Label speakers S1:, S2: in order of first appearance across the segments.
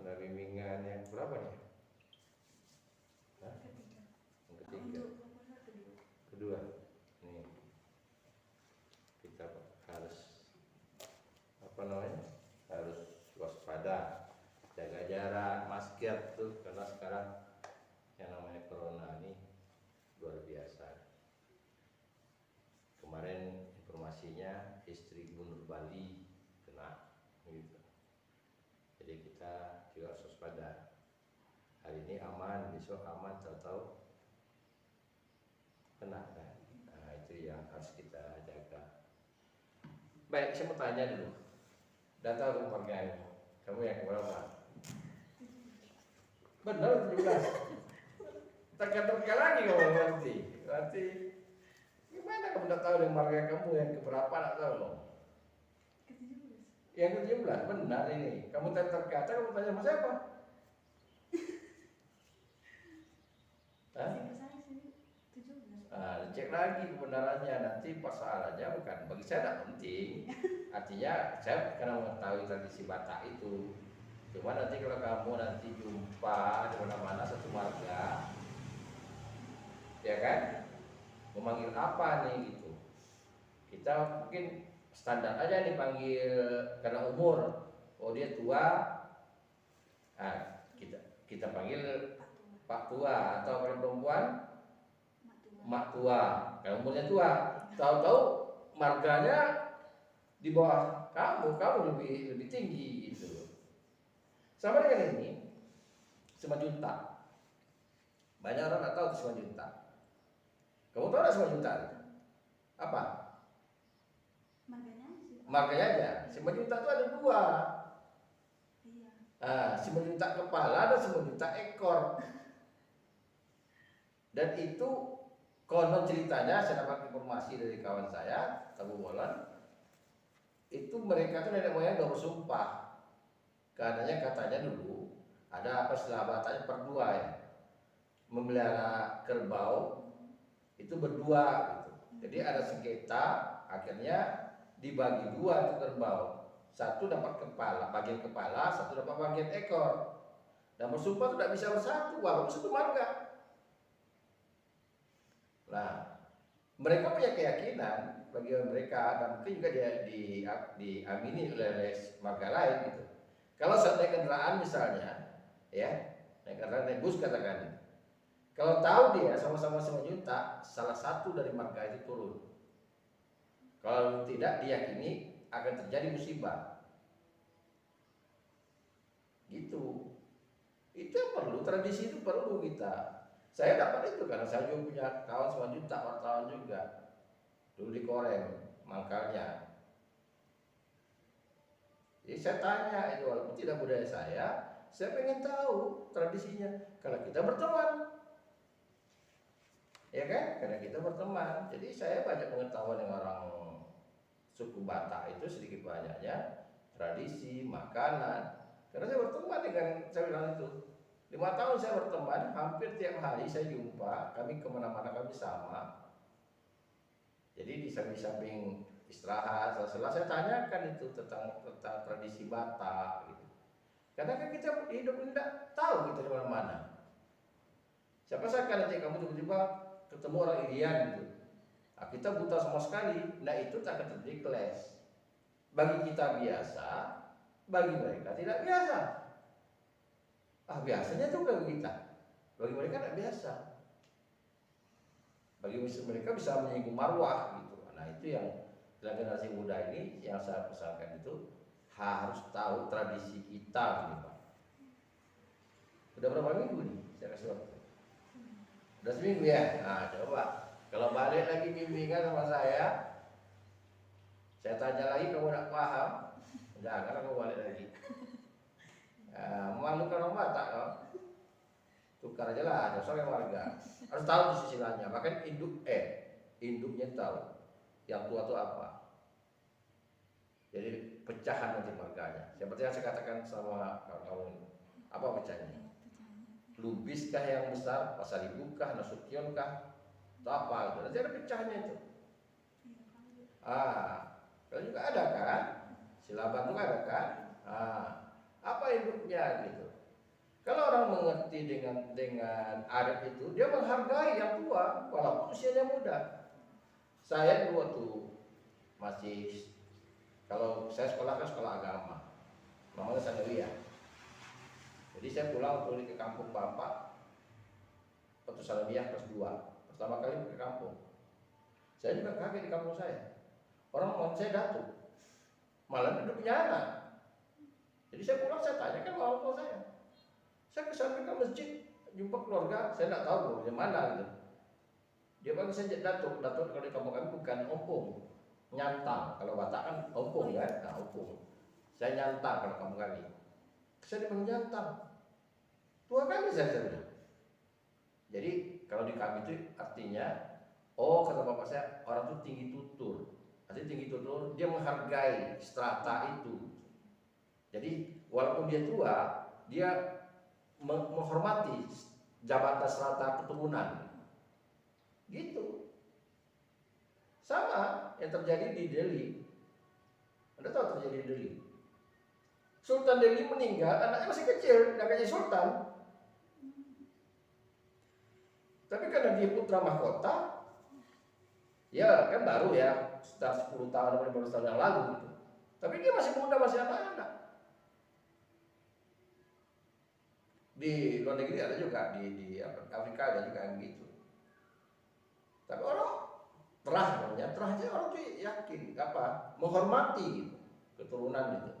S1: Ada bimbingan yang berapa nih? Hah? Yang ketiga. Kedua. Nih. Kita harus harus waspada, jaga jarak, masker tuh, karena sekarang yang namanya corona ini luar biasa. Kemarin informasinya istri Gubernur Bali kena, gitu. Jadi kita juga harus waspada. Hari ini aman, besok aman, tahu-tahu kena kan. Nah, itu yang harus kita jaga. Baik, saya mau tanya dulu. Data keluarga kamu yang berapa? Benar 17. Teka-teka lagi kamu nanti. Gimana kamu tidak tahu yang marga kamu yang keberapa, tidak tahu loh. Yang ke-17, benar ini. Kamu terkata, kamu tanya sama siapa? Cek lagi kebenarannya, nanti persoalannya bukan bagi saya tidak penting. Artinya saya karena mengetahui tradisi Batak itu. Cuma nanti kalau kamu nanti jumpa di mana-mana satu marga, ya kan, memanggil apa nih gitu. Kita mungkin standar aja nih panggil karena umur. Oh dia tua, kita panggil Pak Tua, atau kalau perempuan Mak Tua. Kalau umurnya tua, tahu-tahu marganya di bawah kamu lebih tinggi gitu. Sama dengan ini, Simanjuntak. Banyak orang nggak tahu Simanjuntak. Kamu tahu nggak Simanjuntak? Apa? Marganya aja. Simanjuntak itu ada dua. Simanjuntak kepala dan Simanjuntak ekor. Dan itu konon ceritanya, saya dapat informasi dari kawan saya, Tabu Bolan. Itu mereka tuh nenek moyang udah bersumpah. Katanya dulu ada apa istilah Bataknya berdua ya, memelihara kerbau itu berdua gitu. Jadi ada sengketa, akhirnya dibagi dua itu kerbau. Satu dapat bagian kepala, satu dapat bagian ekor. Dan bersumpah itu tidak bisa bersatu, walaupun satu marga. Nah, mereka punya keyakinan bagi mereka, dan mungkin juga diamini oleh marga lain gitu. Kalau saat naik kendaraan misalnya, ya, naik kendaraan, naik bus katakan, kalau tahu dia sama-sama Simanjuntak, salah satu dari marga itu turun. Kalau tidak, diyakini akan terjadi musibah. Gitu. Itu yang perlu, tradisi itu perlu kita. Saya dapat itu karena saya juga punya kawan Simanjuntak, wartawan juga. Dulu di Korem, mangkalnya. Jadi saya tanya itu, walaupun tidak budaya saya pengen tahu tradisinya. Kalau kita berteman, ya kan? Karena kita berteman. Jadi saya banyak pengetahuan dengan orang suku Batak itu sedikit banyaknya, tradisi, makanan. Karena saya berteman dengan, saya bilang itu, 5 tahun saya berteman, hampir tiap hari saya jumpa, kami kemana-mana kami sama. Jadi di samping istirahat, setelah saya tanyakan itu tentang tradisi Batak gitu. Karena kan kita hidup ini tidak tahu kita di mana-mana. Siapa sangka nanti kamu tiba-tiba ketemu orang Irian gitu. Nah, kita buta sama sekali. Nah itu tak akan terjadi clash. Bagi kita biasa, bagi mereka tidak biasa. Biasanya itu bagi kita, bagi mereka tidak biasa. Bagi mereka bisa menyinggung marwah gitu. Nah itu yang generasi muda ini yang saya pesankan itu harus tahu tradisi kita gitu Pak. Udah berapa minggu nih saya kasih waktu? Udah seminggu ya? Nah coba, kalau balik lagi bimbingan sama saya tanya lagi kamu tidak paham, jangan kamu balik lagi. Malu kalau Batak kok. Tukar aja lah, dasar yang warga. Harus tahu sisi-sisinya. Bahkan induknya tahu. Yang tua itu apa. Jadi pecahan nanti marganya. Seperti yang saya katakan sama kawan-kawan ini. Apa pecahnya? Lubiskah yang besar, Pasalibukah, Nasutionkah, atau apa gitu. Nanti ada pecahnya itu. Kalau juga ada kan? Silaban itu ada kan? Apa induknya gitu. Kalau orang mengerti dengan adat itu, dia menghargai yang tua walaupun usianya muda. Saya dulu waktu masih, kalau saya sekolah kan sekolah agama, namanya Sanawiyah. Jadi saya pulang waktu ke kampung bapak waktu Sanawiyah kelas 2, pertama kali ke kampung. Saya juga kaget di kampung saya. Orang mau saya Datuk, malah duduknya anak. Jadi saya pulang, saya tanya kan mau saya. Saya kesana ke masjid, jumpa keluarga, saya tidak tahu dari mana gitu. Dia panggil saya Datuk kalau di kampung kami bukan ompong, nyantang. Kalau Batak kan ompong kan, nah ompong. Saya nyantang kalau kampung kami. Saya dipanggil nyantang. Tua kali saya bilang. Jadi kalau di kami itu artinya, kata bapak saya, orang itu tinggi tutur. Artinya tinggi tutur, dia menghargai strata itu. Jadi walaupun dia tua, dia menghormati jabatan strata keturunan. Gitu. Sama yang terjadi di Delhi. Anda tahu terjadi di Delhi. Sultan Delhi meninggal, anaknya masih kecil, tidak jadi sultan. Tapi karena dia putra mahkota, ya kan baru ya, sekitar 10 tahun atau 15 tahun yang lalu gitu. Tapi dia masih muda, masih anak-anak. Di luar negeri ada juga, di Afrika ada juga yang gitu. Tapi orang terahnya orang tuh yakin menghormati gitu, keturunan gitu.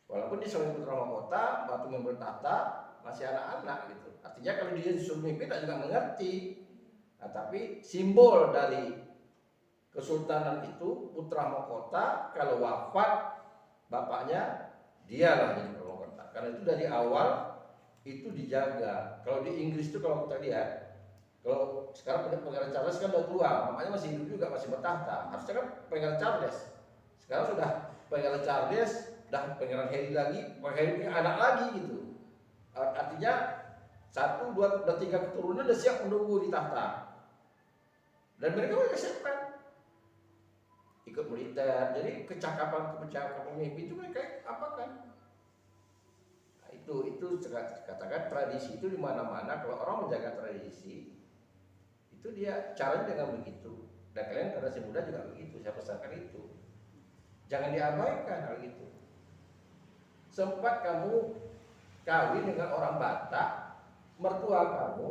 S1: Walaupun dia seorang putra mahkota, batu yang bertata, masih anak-anak gitu. Artinya kalau dia disuruh mimpi tak juga mengerti. Nah, tapi simbol dari kesultanan itu putra mahkota, kalau wafat bapaknya dialah jadi putra mahkota. Karena itu dari awal itu dijaga. Kalau di Inggris itu kalau kita lihat, kalau sekarang Pangeran Charles kan udah tua, mamanya masih hidup juga, masih bertahta. Harusnya kan Pangeran Charles. Sekarang sudah Pangeran Charles, dah Pangeran Harry lagi, Pangeran Harry punya anak lagi gitu. Artinya 1, 2, 3 keturunan udah siap menunggu di tahta. Dan mereka juga siapkan ikut militer. Jadi kecakapan pemimpin itu mereka apakan? Itu katakan tradisi itu di mana-mana. Kalau orang menjaga tradisi itu dia caranya dengan begitu. Dan kalian generasi muda juga begitu. Saya pesankan itu. Jangan diabaikan hal itu. Sempat kamu kawin dengan orang Batak, mertua kamu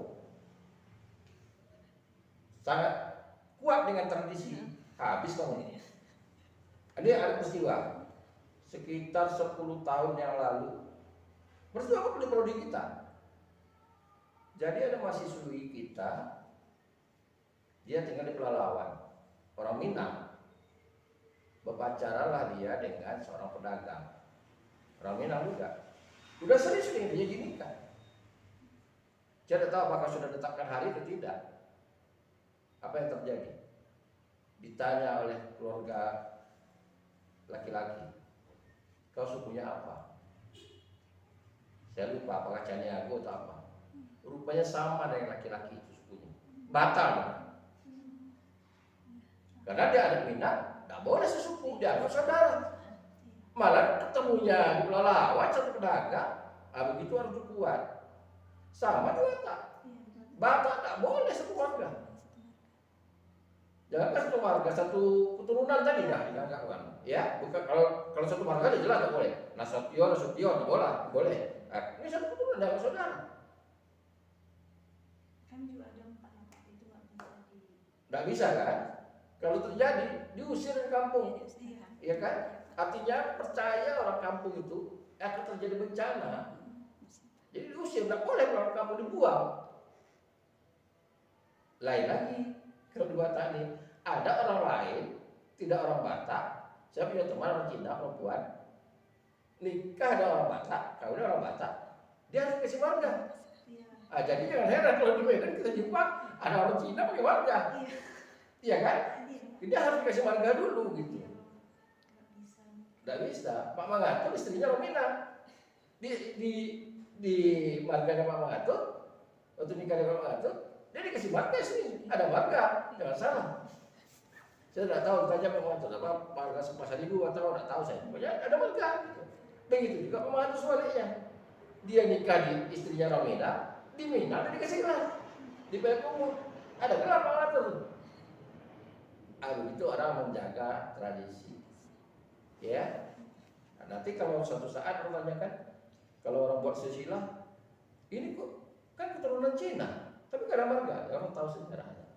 S1: sangat kuat dengan tradisi, habis kamu. Ini ada peristiwa sekitar 10 tahun yang lalu. Mertua aku beli prodi kita. Jadi ada mahasiswi kita, dia tinggal di Pelalawan, orang Minang. Berpacaralah dia dengan seorang pedagang, orang Minang juga. Udah serius nih dia nikah. Saya tidak tahu apakah sudah ditetapkan hari atau tidak. Apa yang terjadi? Ditanya oleh keluarga laki-laki, kau sukunya apa? Saya lupa apakah Caniago atau apa. Rupanya sama dengan laki-laki itu sukunya, Batak. Karena dia ada Minang, nggak boleh sesuku, dia harus saudara. Malah ketemunya di Pelalawan satu pedagang, begitu harus kuat. Sama juga tak. Batak tak boleh satu warga. Jangan satu warga, satu keturunan tadi dah dianggapkan. Ya, bukan kalau satu warga dia jelas tak boleh. Nasution tak boleh. Ini satu keturunan dan saudara.
S2: Kan juga ada 4 itu nggak bisa di.
S1: Nggak bisa kan? Kalau terjadi diusir dari kampung, ya kan? Artinya percaya orang kampung itu akan terjadi bencana. Jadi diusir, tidak boleh kalau kamu dibuang. Lain lagi kalau di Batak ini ada orang lain, tidak orang Batak. Saya punya teman orang Cina perempuan nikah dengan orang Batak, kawin dengan orang Batak, dia harus kasih warga.
S2: Iya.
S1: Jadi jangan heran kalau di Medan kita jumpa ada orang Cina pakai warga,
S2: Iya.
S1: iya kan?
S2: Iya.
S1: Dia harus dikasih warga dulu gitu.
S2: Iya. Nggak bisa.
S1: Tidak bisa. Pak Mangatur istrinya Romina. Di marganya Pak Mangatur, waktu nikah dengan Pak Mangatur, dia dikasih marga sini. Ada marga, jangan salah. Saya tidak tahu, tanya Pak Mangatur, apa marga Pasar Ibu atau tidak tahu saya. Pokoknya ada marga. Gitu. Begitu juga Pak Mangatur sebaliknya. Dia nikah di istrinya Romina, di Mina dia dikasih gelar. Di Payakumbuh ada gelar Pak Mangatur. Begitu orang menjaga tradisi. Ya. Nanti kalau suatu saat orang tanyakan, kalau orang buat silsilah, ini kok kan keturunan Cina, tapi gak ada marga, orang tahu sejarahnya.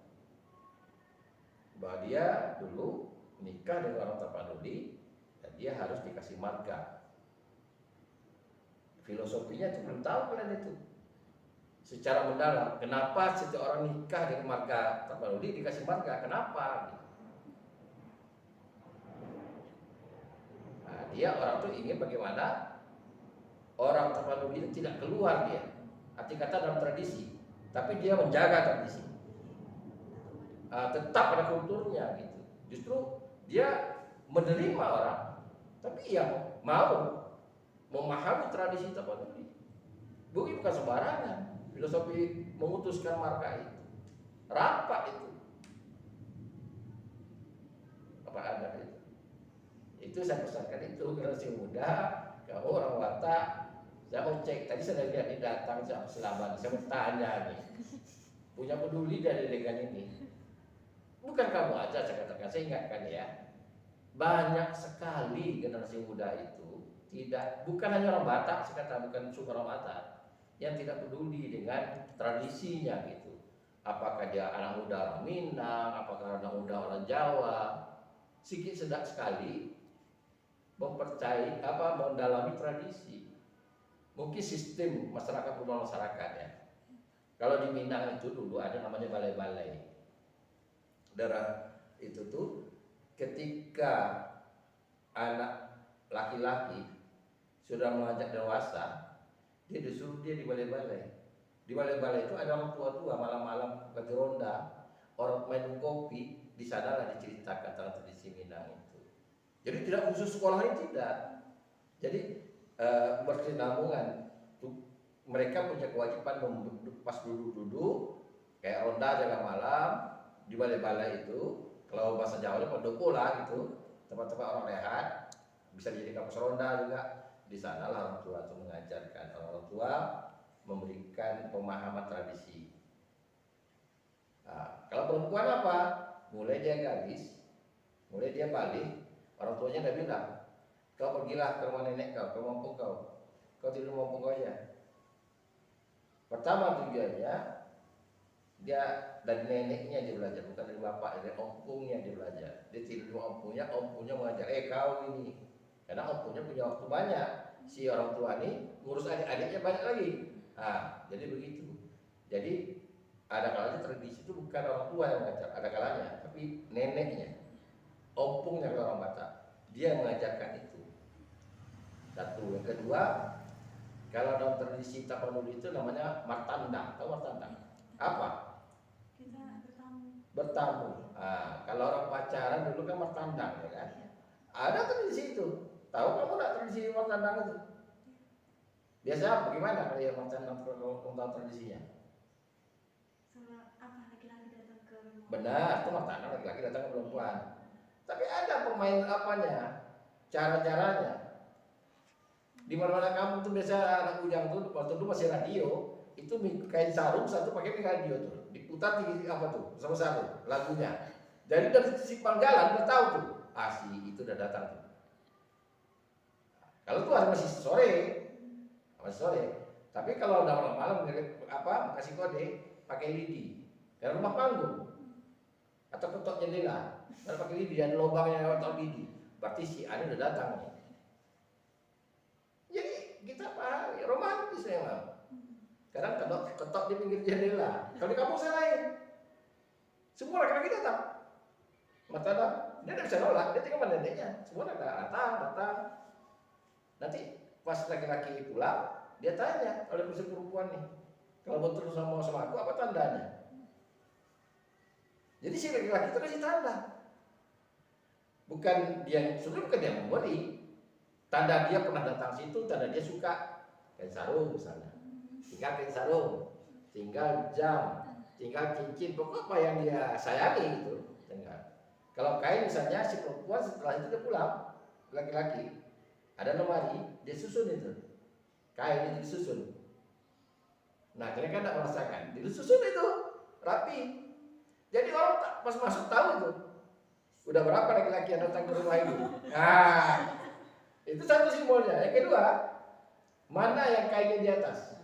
S1: Bahwa dia dulu nikah dengan orang Tapanuli, dan dia harus dikasih marga. Filosofinya itu belum tahu kalian itu. Secara mendalam, kenapa setiap orang nikah dengan marga Tapanuli dikasih marga? Kenapa? Dia orang tuh ingin bagaimana orang Tapanuli itu tidak keluar dia, arti kata dalam tradisi, tapi dia menjaga tradisi, tetap pada kulturnya gitu. Justru dia menerima orang, tapi yang mau memahami tradisi Tapanuli. Bukan sembarangan filosofi memutuskan marga itu, rapat itu, apa ada itu. Itu saya pesankan itu generasi muda, kamu orang Batak, saya mau cek, tadi saya lihat ini datang selama saya bertanya nih, punya peduli dari dengan ini. Bukan kamu aja saya katakan, saya ingatkan ya, banyak sekali generasi muda itu bukan hanya orang Batak, saya kata bukan suku orang Batak, yang tidak peduli dengan tradisinya gitu. Apakah dia anak muda orang Minang, apakah anak muda orang Jawa, sedikit sekali mendalami tradisi. Mungkin sistem masyarakat rumah masyarakat ya. Kalau di Minang itu dulu ada namanya balai-balai. Daerah itu tuh ketika anak laki-laki sudah menginjak dewasa, dia disuruh dia di balai-balai. Di balai-balai itu ada orang tua-tua malam-malam ke ronda, orang main kopi, di sanalah diceritakan tentang tradisi Minang itu. Jadi tidak khusus sekolah ini tidak. Jadi berkesinambungan. Mereka punya kewajiban pas duduk kayak ronda jaga malam di balai-balai itu. Kalau bahasa Jawanya pendopo lah gitu, tempat-tempat orang rehat, bisa dijadikan pos ronda juga. Di sanalah orang tua itu mengajarkan, orang tua memberikan pemahaman tradisi. Nah, kalau perempuan apa? Mulai dia gadis, mulai dia balik. Orang tuanya udah bilang, kau pergilah ke rumah nenek kau, ke mampung kau tidur mampung kau aja. Pertama tujuannya, dia dari neneknya dia belajar, bukan dari bapak, dari ompungnya dia belajar. Dia tidur di ompungnya mengajar, kau ini, karena ompungnya punya waktu banyak. Si orang tua ini ngurus adik-adiknya banyak lagi. Jadi begitu. Jadi ada kalanya tradisi itu bukan orang tua yang mengajar, ada kalanya, tapi neneknya. Ompungnya orang Batak, dia mengajarkan itu. Satu, yang kedua, kalau dalam tradisi Tapanuli itu namanya martandang. Tahu martandang? Apa?
S2: Kita bertamu.
S1: Bertamu. Kalau orang pacaran dulu kan martandang, ya kan? Ada tradisi itu. Tahu kamu nggak tradisi martandang itu? Biasa bagaimana kalau yang martandang kalau kamu tahu tradisinya?
S2: Laki-laki datang ke rumah.
S1: Benar, itu martandang laki-laki datang ke perempuan. Tapi ada pemain apanya, cara-caranya. Di mana-mana kamu tuh biasa anak bujang tuh, waktu dulu masih radio, itu kain sarung satu pakai radio tuh, diputar di apa tuh, sama-sama lagunya. Jadi dari simpang jalan udah tahu tuh, si itu udah datang tuh. Kalau tuh masih sore. Tapi kalau udah malam-malam kasih kode pakai lidi, dari rumah panggung atau ketok jendela. Kalau pakai lidi ada lubangnya atau lidi, berarti si Ani udah datang nih. Jadi kita romantis memang. Kadang ketok di pinggir jendela. Kalau di kampung saya lain. Semua laki-laki datang. Mata dia tidak bisa nolak, dia tinggal sama neneknya. Semua datang. Nanti pas laki-laki pulang, dia tanya oleh perempuan nih, kalau betul sama aku apa tandanya? Jadi si laki-laki itu kasih tanda. Bukan dia memberi. Tanda dia pernah datang situ, tanda dia suka kain sarung misalnya. Tinggal kain sarung, tinggal jam, tinggal cincin, pokoknya apa yang dia sayangi gitu. Tinggal. Kalau kain misalnya si perempuan setelah itu dia pulang, laki-laki ada lemari, dia susun itu. Kain itu disusun. Nah, kalian kan tidak merasakan, disusun itu rapi. Jadi orang pas masuk tahu itu. Udah berapa laki-laki yang datang ke rumah ini? Nah, itu satu simbolnya. Yang kedua, mana yang kainnya di atas?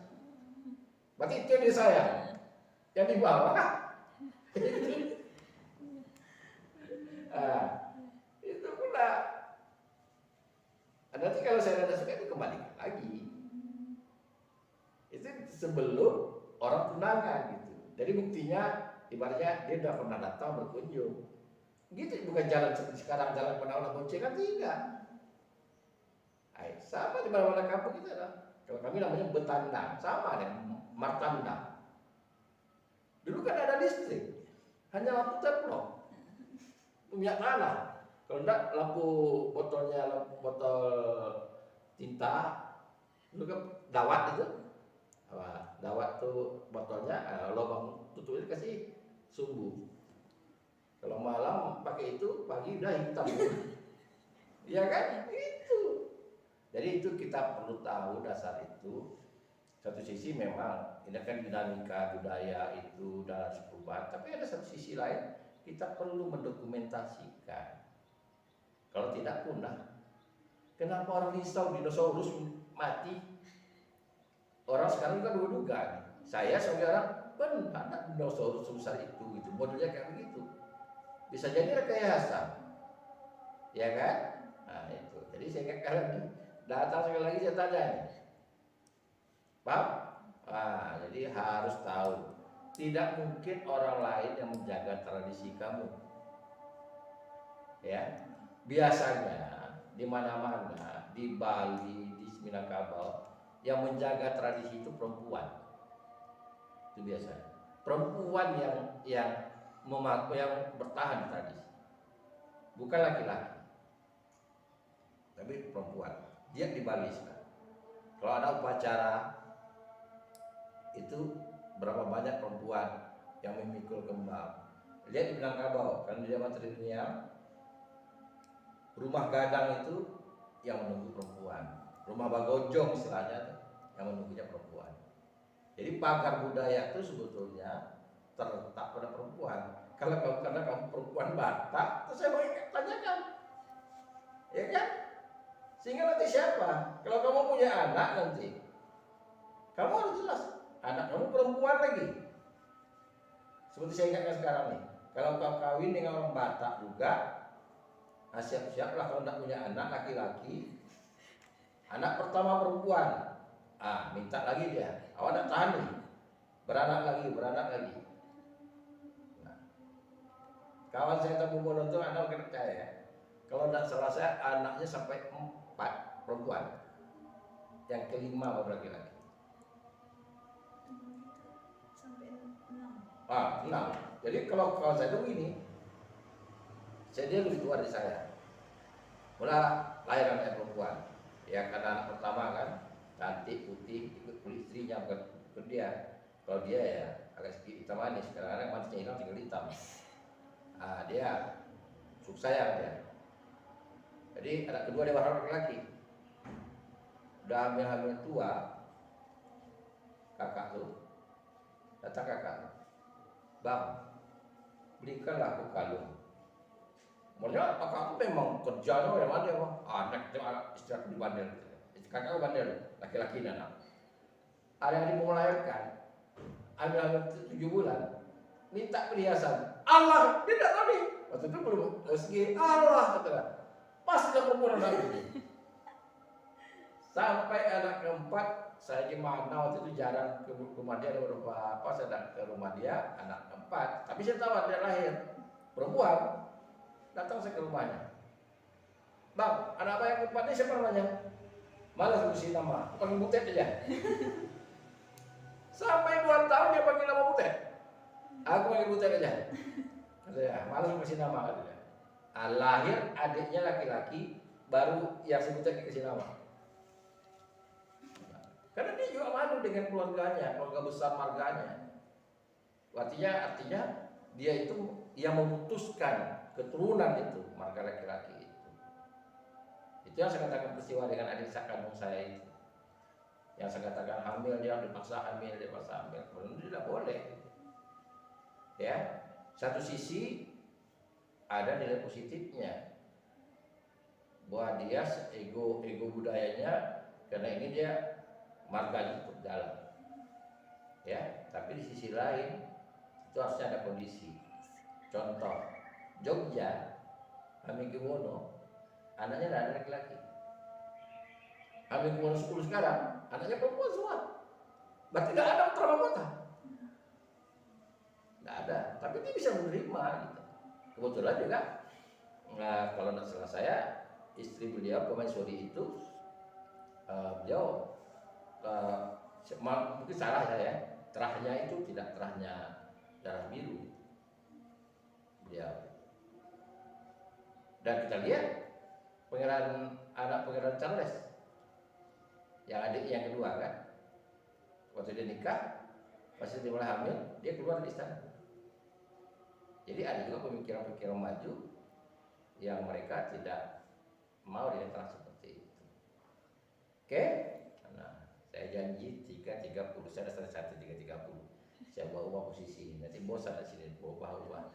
S1: Berarti itu yang disayang. Yang di bawah, itu pula. Nanti kalau saya tidak suka itu kembalikan lagi. Itu sebelum orang tunangan gitu. Jadi buktinya, ibaratnya dia sudah pernah datang berkunjung. Gitu, bukan jalan seperti sekarang, jalan penawaran boncengan, tidak. Sama di mana-mana kampung kita lah. Kalau kami namanya betandang, sama dengan martandang. Dulu kan ada listrik, hanya lampu teplok, minyak tanah. Kalau enggak lampu botol tinta, dulu kan dawat itu, dawat tuh botolnya, lubang tutupnya kasih sumbu. Kalau malam pakai itu, pagi udah hitam. Iya kan? Itu. Jadi itu kita perlu tahu dasar itu. Satu sisi memang ini kan dinamika budaya itu dalam suku Batak, tapi ada satu sisi lain kita perlu mendokumentasikan. Kalau tidak punah. Kenapa orang risau dinosaurus mati? Orang sekarang juga duga-duga. Saya sebagai orang benar dinosaurus sebesar itu gitu. Modelnya kayak begitu. Bisa jadi rekayasa, ya kan? Nah itu. Jadi saya kalian datang sekali lagi saya tanya, paham? Jadi harus tahu. Tidak mungkin orang lain yang menjaga tradisi kamu. Ya, biasanya di mana-mana, di Bali, di Minangkabau, yang menjaga tradisi itu perempuan. Itu biasanya. Perempuan yang bertahan di tradisi, bukan laki-laki, tapi perempuan. Dia di Bali sekarang. Kalau ada upacara itu berapa banyak perempuan yang memikul kembang. Lihat di Minangkabau, kan di zaman Triniam, rumah gadang itu yang menunggu perempuan, rumah bagojong istilahnya yang menunggunya perempuan. Jadi pagar budaya itu sebetulnya terletak pada perempuan. Kalau karena kamu perempuan Batak, terus saya mau tanyakan, ya kan? Sehingga nanti siapa? Kalau kamu punya anak nanti, kamu harus jelas anak kamu perempuan lagi. Seperti saya ingatkan sekarang nih, kalau kau kawin dengan orang Batak juga, siap-siaplah kalau tidak punya anak laki-laki, anak pertama perempuan, minta lagi dia, awak tidak tahan nih, beranak lagi. Kawan saya tamu menonton, Anda mungkin percaya ya. Kalau tidak salah saya, anaknya sampai 4 perempuan. Yang kelima baru laki-laki.
S2: Sampai 6.
S1: 6. Jadi kalau saya dulu ini, dia lebih tua dari saya. Mulai lahir anak perempuan. Ya karena anak pertama kan, cantik, putih, ikut kulit istrinya, bukan dia. Kalau dia ya agak sedikit hitam manis. Kadang-kadang manisnya hilang tinggal hitam. Dia suka sayang dia. Jadi anak kedua dia baru laki-laki. Udah hamil tua, kakak tuh datang kakak, bang, belikanlah aku kalung. Maksudnya kakak tuh memang kerjanya yang ada bang. Anak istirahat di bandel. Kakak bandel, laki-laki dan anak. Ada yang mau melahirkan, hamil 7 bulan, minta perhiasan. Allah, dia tidak tahu nih. Waktu itu belum rezeki. Allah kata, pas dia perempuan lagi. Sampai anak keempat saya gimana waktu itu jarang ke rumah dia, ada beberapa apa saya datang ke rumah dia, anak 4, tapi saya tahu dia lahir perempuan. Datang saya ke rumahnya, bang, anak apa yang keempat ini siapa namanya? Malas mesti nama, panggil Butet aja. Sampai 2 tahun dia panggil nama Butet, aku panggil Butet aja. Katanya, malas mesti nama katanya. Lahir adiknya laki-laki, baru yang si Butet dikasih nama. Karena dia juga malu dengan keluarganya, keluarga besar marganya. Artinya dia itu yang memutuskan keturunan itu, marga laki-laki itu. Itu yang saya katakan peristiwa dengan adik kandung saya itu. Yang saya katakan hamil, dia dipaksa hamil. Sebenarnya tidak boleh. Ya, satu sisi ada nilai positifnya bahwa dia ego budayanya, karena ini dia marganya tetap dalam, ya. Tapi di sisi lain itu harusnya ada kondisi. Contoh Jogja, Hamengkubuwono, anaknya tidak ada laki-laki. Hamengkubuwono 10 sekarang, anaknya perempuan semua. Berarti tidak ada putra mahkota, tidak ada. Tapi dia bisa menerima gitu. Kebetulan juga, nah, kalau tidak salah saya, istri beliau permaisuri itu, beliau mungkin salah saya, terahnya itu tidak terahnya darah biru beliau. Dan kita lihat anak pangeran Charles, yang adik yang kedua kan, waktu dia nikah, pasti dia mulai hamil, dia keluar dari istana. Jadi ada juga pemikiran-pemikiran maju yang mereka tidak mau diantara seperti itu. Oke? Nah, saya janji 3.30, saya sudah selesai 3.30. Saya ubah posisi, nanti bosan di sini, ubah.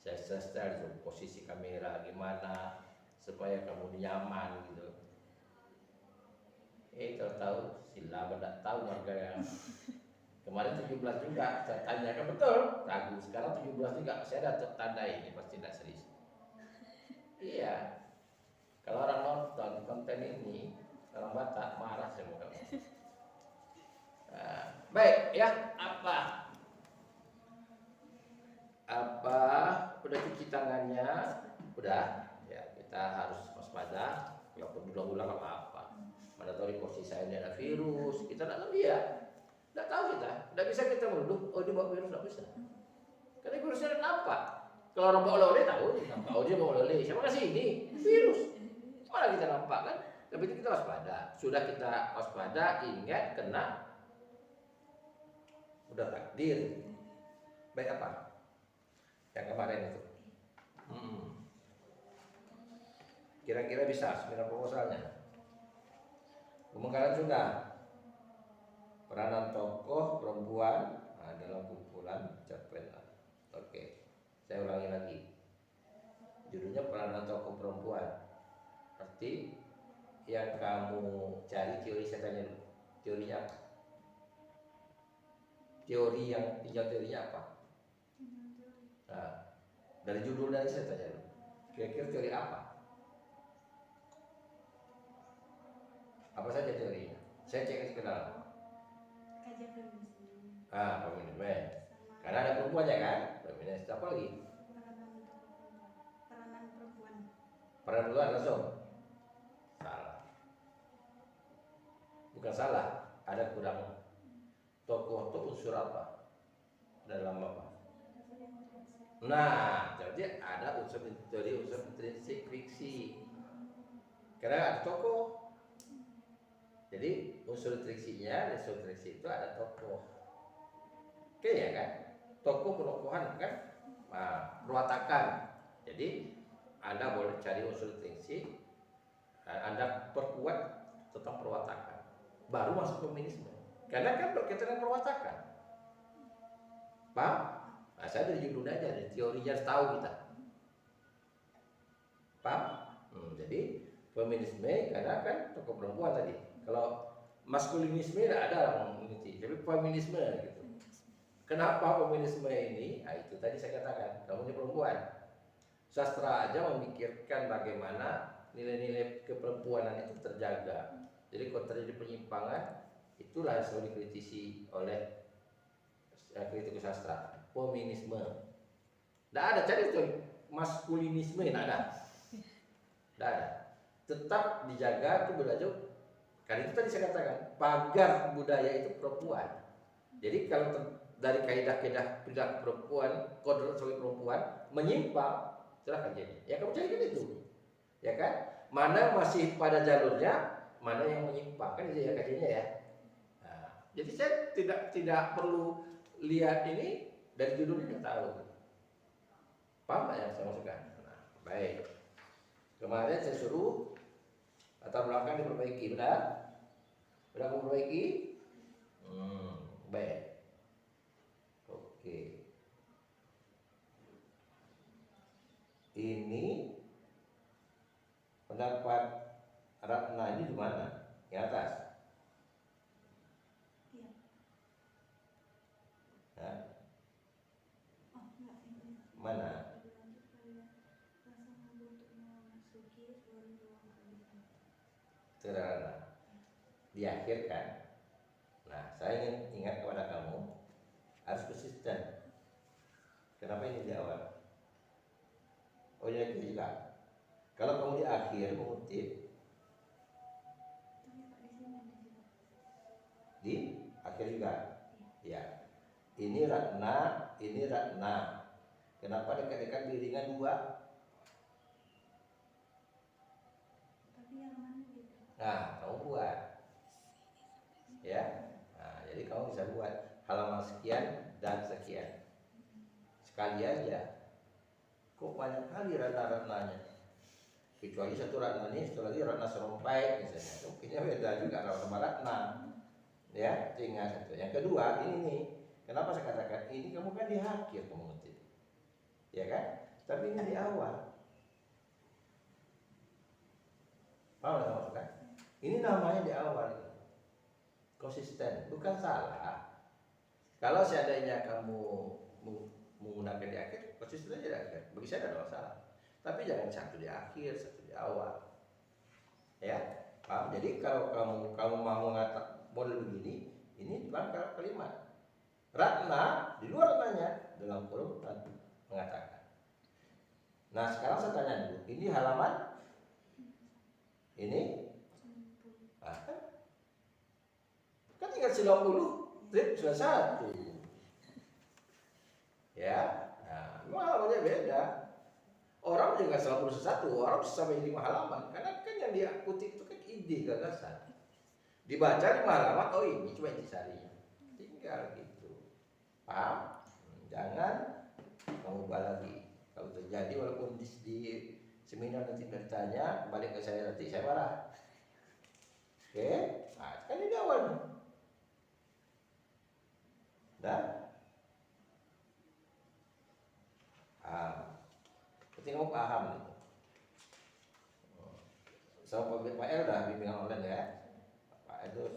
S1: Saya style posisi kamera gimana supaya kamu nyaman gitu. Tahu silakan, tidak tahu warga yang kemarin 17 juga saya tanyakan betul, ragu. Sekarang 17 juga saya dah tanda ini pasti tidak serius. Iya, kalau orang nonton konten ini, orang Batak marah saya mau kamu. Nah, baik ya, apa udah cuci tangannya, udah ya, kita harus waspada. Walaupun ulang-ulang apa, mana tahu di posisi saya ini ada virus, kita tidak tahu dia, tidak tahu kita, tidak bisa kita menuduh oh dia bawa virus, tidak bisa, karena virusnya ada nampak. Kalau orang bawa oleh tahu, nampak oh dia bawa oleh, siapa kasih ini virus, mana kita nampak kan? Tapi itu kita waspada, sudah kita waspada, ingat kena, udah takdir. Baik apa? Yang kemarin itu kira-kira bisa 9 proposalnya. Pemenggalan sudah, peranan tokoh perempuan dalam kumpulan cerpen. Oke, saya ulangi lagi, judulnya peranan tokoh perempuan. Arti yang kamu cari teori, saya tanya dulu, teorinya apa? Teorinya apa? Nah, dari judul dari saya tanya dulu, kira-kira teori apa? Apa saja teorinya? Saya cek ke dalam.
S2: Kajian feminisme.
S1: Feminisme. Karena ada perempuannya kan? Feminis. Apa lagi?
S2: Peranan perempuan.
S1: Peran perempuan langsung. Salah. Bukan salah. Ada kurang. Tokoh itu unsur apa? Dalam apa? Nah, jadi ada unsur intrinsik fiksi. Karena ada tokoh. Jadi unsur intrinsik itu ada tokoh. Oke ya kan? Tokoh penokohan kan? Nah, perwatakan. Jadi Anda boleh cari unsur intrinsik, Anda perkuat tentang perwatakan. Baru masuk feminisme. Karena kan berkaitan dengan perwatakan. Paham? Nah, saya dari judulnya aja, dari teorinya harus tahu kita. Paham? Jadi feminisme karena kan tokoh perempuan tadi. Kalau maskulinisme tidak ada orang mengerti, tapi feminisme gitu. Kenapa feminisme ini? Nah, itu tadi saya katakan, kamu ini perempuan. Sastra aja memikirkan bagaimana nilai-nilai keperempuanan itu terjaga. Jadi kalau terjadi penyimpangan, Itulah yang selalu dikritisi oleh kritikus sastra, feminisme. Tidak ada, cari itu maskulinisme, tidak ada. Tidak ada. Tetap dijaga itu belajar. Karena itu tadi saya katakan, pagar budaya itu perempuan. Jadi kalau dari kaidah-kaidah perilaku perempuan, kodrat sebagai perempuan menyimpang, silahkan jadi. Ya kamu cari kan itu, ya kan? Mana masih pada jalurnya, mana yang menyimpang, kan itu ya kajiannya ya. Nah, jadi saya tidak perlu lihat ini dari judulnya udah tahu. Paham nggak yang saya maksudkan? Nah, baik. Kemarin saya suruh latar belakang diperbaiki, benar? Sudah memperbaiki? Baik. Oke. Ini pendapat Ratna ini di mana? Di atas.
S2: Iya.
S1: Hah?
S2: Oh, enggak ini.
S1: Mana?
S2: Berlanjut pada rasa malu untuk memasuki ruang kehidupan.
S1: Sederhana. Di akhir kan. Nah, saya ingin ingat kepada kamu harus konsisten. Kenapa ini di awal? Oh ya juga. Kalau kamu di akhir mengutip di akhir juga. Ya. Ini Ratna, ini Ratna. Kenapa dekat-dekat biringan dua?
S2: Tapi yang mana gitu?
S1: Nah, kamu buat. Ya. Nah, jadi kamu bisa buat halaman sekian dan sekian. Sekali aja. Kok banyak kali ratna-ratnanya? Kecuali satu ratna ini, satu lagi ratna serompai misalnya. Mungkinnya beda juga sama ratna. Ya, ingat itu. Yang kedua, ini nih. Kenapa saya katakan ini kamu kan di akhir mengutip. Ya kan? Tapi ini di awal. Paham nggak maksudnya? Ini namanya di awal. Konsisten, bukan salah. Kalau seandainya kamu menggunakan di akhir, konsisten aja di akhir. Bagi saya tidak ada masalah. Tapi jangan satu di akhir, satu di awal. Ya, paham? Jadi kalau kamu mau mengatakan model begini, ini bukan kalimat. Ratna di luar ratnanya dalam kurung mengatakan. Nah sekarang saya tanya dulu, ini halaman ini kan tinggal 90 trip sudah satu. Ya, nah memang halamannya beda. Orang juga 91, orang sampai 5 halaman. Karena kan yang dia kutip itu kan ide gagasan. Dibaca 5 halaman, oh ini cuma intisarinya. Tinggal gitu. Paham? Jangan kamu ubah lagi. Kalau terjadi walaupun di seminar nanti bertanya, balik ke saya nanti saya marah. Oke? Nah, kan ini awal. Dah? Berarti kamu paham gitu. Sama Pak El udah bimbingan online ya. Pak El terus.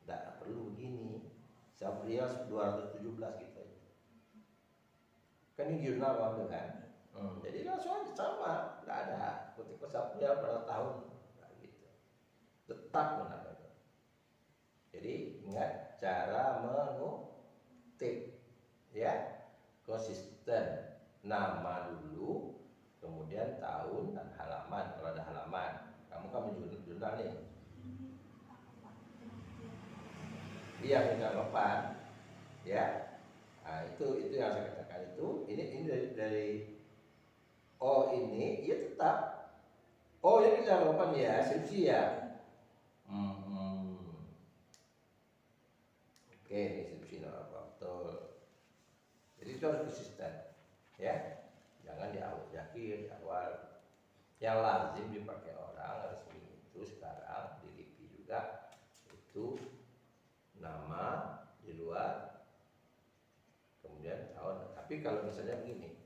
S1: Tidak perlu begini. Sabriel 217 gitu. Kan ini jurnal kamu kan. Jadi langsung aja sama, tidak ada kutip Sabriel pada tahun gitu. Tetap benar. Jadi ingat cara mengutip, ya, konsisten, nama dulu, kemudian tahun dan halaman. Kalau ada halaman, kamu kan jurnal nih. Iya, minta lepas, ya. Nah, itu yang saya katakan itu. Ini dari oh ini, ya tetap. Oh ini kita lepas ya, skripsi ya. Oke, ini skripsi apa betul. Jadi itu harus konsisten, ya. Jangan di awal, di akhir, di awal. Yang lazim dipakai orang resmi itu sekarang di LIPI juga itu nama di luar, kemudian tahun. Tapi kalau misalnya begini,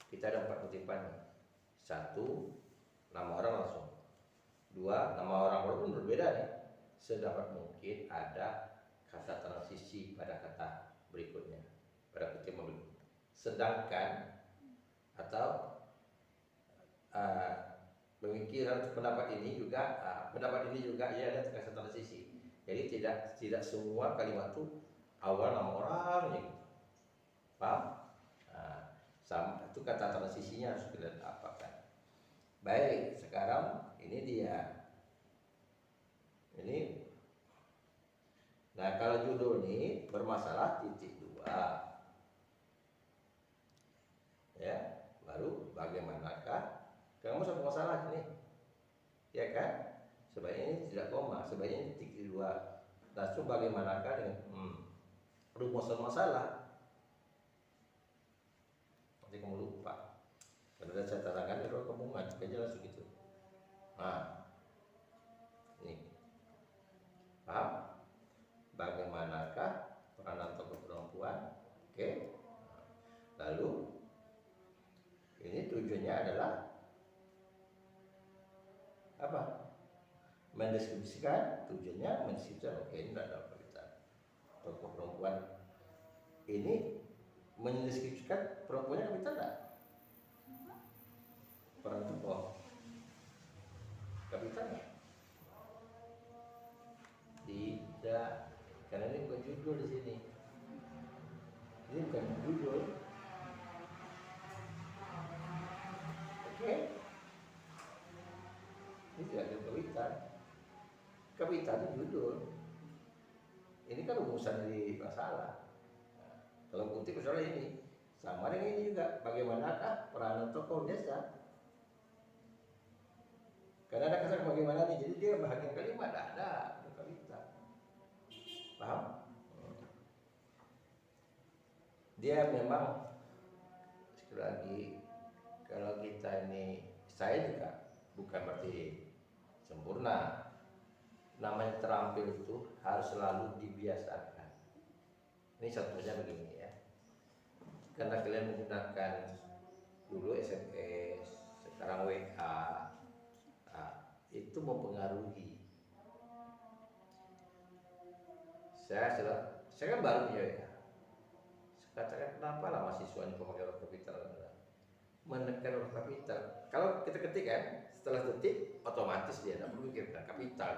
S1: kita ada 4 kutipan. 1, nama orang langsung. 2, nama orang walaupun berbeda nih. Sedapat mungkin ada kata transisi pada kata berikutnya, pada kutipan berikutnya. Sedangkan atau pemikiran pendapat ini juga ya ada transisi. Jadi tidak semua kalimat itu awal nama orang gitu. Paham? Nah, sama itu kata transisinya harus kita apakan. Baik, sekarang ini dia. Ini. Nah, kalau judul ini bermasalah titik 2. Ya, baru bagaimanakah kamu satu masalah ini, ya kan? Sebaiknya ini tidak koma, sebaiknya ini titik 2. Lalu bagaimanakah dengan rumusan masalah? Nanti kamu lupa. Kalau ada catatan kalau kamu ngajuk aja langsung gitu. Nah, ini paham? Bagaimanakah peranan tokoh perempuan? Oke. Lalu ini tujuannya adalah apa? Mendeskripsikan, tujuannya mendeskripsikan. Oke, ini ada kaitan tokoh perempuan ini mendeskripsikan perempuannya kaitan enggak? Peran tokoh kapital enggak? Tidak, karena ini bukan judul di sini. Ini bukan judul. Oke. Ini tidak ada kapital. Kapital itu judul. Ini kan rumusan di masalah. Nah, kalau kutip misalnya ini sama dengan ini juga. Bagaimanakah peranan tokoh desa? Karena ada kata bagaimana nih, jadi dia bahagian kalimat ada kapital. Paham? Dia memang sekali lagi kalau kita ini, saya juga bukan berarti sempurna. Namanya terampil itu harus selalu dibiasakan. Ini contohnya begini ya. Karena kalian menggunakan dulu SMS, sekarang WA, itu mempengaruhi. Saya kan baru punya WA. Katakan kenapa lah mahasiswanya pemakai huruf kapital, menekan huruf kapital. Kalau kita ketik kan, setelah ketik otomatis dia tidak perlu mikirkan kapital,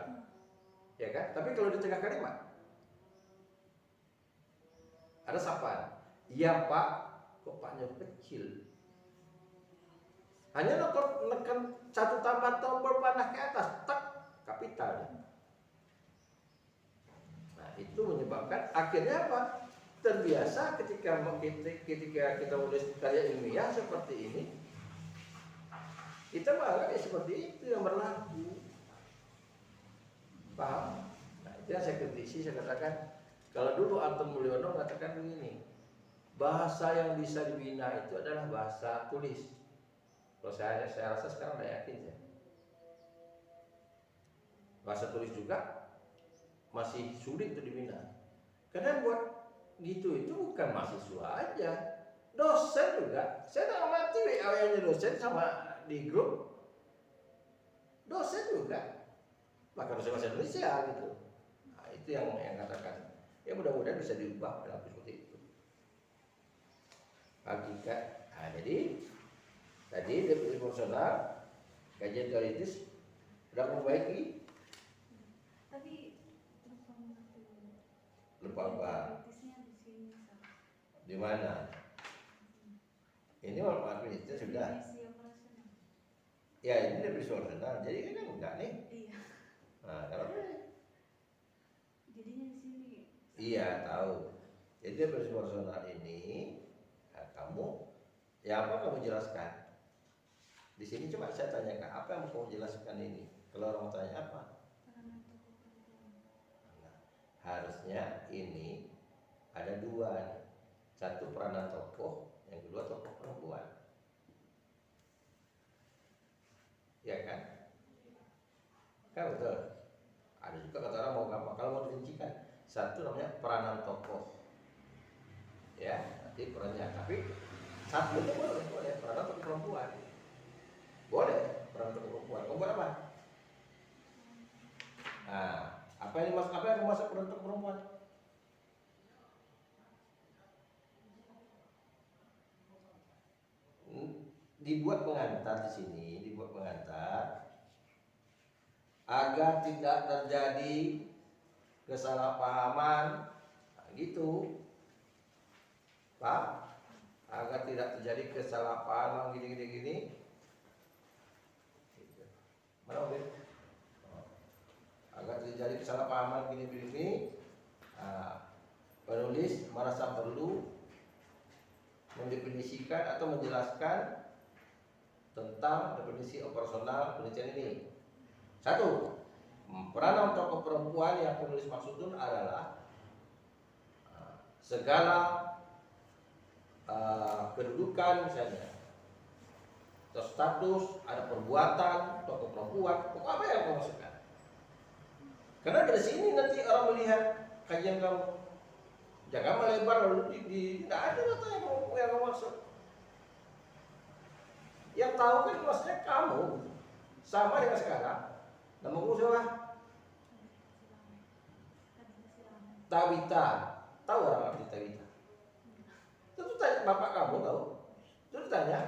S1: ya kan? Tapi kalau di tengah kalimat ada sapaan, iya pak, kok paknya kecil? Hanya menekan satu tambah tombol panah ke atas, tak kapital. Nah itu menyebabkan akhirnya apa? Terbiasa ketika kita menulis karya ilmiah seperti ini, kita malah seperti itu yang berlaku. Paham? Nah itu yang saya kritisi, saya katakan kalau dulu Anton Mulyono mengatakan begini, bahasa yang bisa dibina itu adalah bahasa tulis. Kalau saya rasa sekarang udah yakin ya. Bahasa tulis juga masih sulit untuk dibina. Karena buat gitu itu bukan mahasiswa aja, dosen juga. Saya tak ngerti WA-nya dosen sama di grup. Dosen juga. Maka dosen bahasa Indonesia gitu. Nah, itu yang katakan. Ya mudah-mudahan bisa diubah dalam seperti itu. Hakikat. Nah, jadi tadi definisi personal, kajian teoritis sudah memperbaiki.
S2: Tapi
S1: lupa apa? Di mana? Ini walaupun itu sudah. Ya ini definisi personal. Jadi kan enggak nih.
S2: Iya.
S1: Nah kalau
S2: Jadinya di sini.
S1: iya tahu. Jadi definisi personal ini, nah, kamu, ya apa kamu jelaskan? Di sini cuma saya tanyakan apa yang kamu jelaskan ini. Kalau orang tanya apa? Nah, harusnya ini ada dua nih. Satu peranan tokoh, yang kedua tokoh perempuan. Ya kan? Kan betul. Ada juga kata orang mau apa? Kalau mau dirincikan, satu namanya peranan tokoh. Ya, nanti perannya. Tapi satu itu boleh peranan tokoh perempuan. Boleh peranan tokoh perempuan. Kamu buat apa? Nah, apa yang dimaksud peranan tokoh perempuan? dibuat pengantar di sini, dibuat pengantar agar tidak terjadi kesalahpahaman, nah, gitu, Pak, agar tidak terjadi kesalahpahaman gini. Gitu. Mana Ubed? Agar terjadi kesalahpahaman gini. Nah, penulis merasa perlu mendefinisikan atau menjelaskan tentang definisi operasional penelitian ini. 1. Peranan tokoh perempuan yang penulis maksudun adalah segala kedudukan misalnya atau status, ada perbuatan tokoh perempuan, pokok apa yang kamu maksudkan. Karena dari sini nanti orang melihat kajian kamu, jangan melebar lalu tidak ada data yang kamu maksud. Yang tahu kan maksudnya kamu, sama dengan sekarang. Namamu siapa? Tabita. Tahu orang arti Tabita? Tentu tanya bapak kamu tahu. Terus tanya,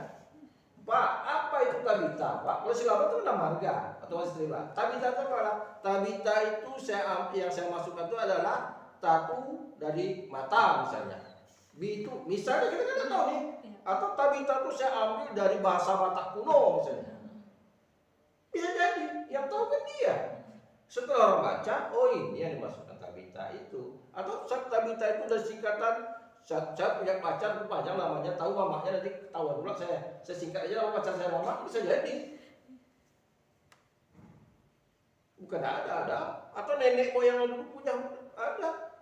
S1: Pak, apa itu Tabita? Pak, kalau silapa itu nama marga atau masih terima. Tabita itu apa? Tabita itu yang saya masukkan itu adalah tatu dari mata misalnya. Itu misalnya kita kan tahu nih. Atau Tabita itu saya ambil dari bahasa Batak kuno misalnya. Bisa jadi, yang tahu kan dia. Setelah orang baca, oh ini yang dimasukkan Tabita itu. Atau Tabita itu dari singkatan, saya punya pacar panjang namanya, tahu mamanya nanti ketahuan pula saya singkat aja nama pacar saya lama, bisa jadi. Bukan ada. Atau nenek moyang dulu punya, ada.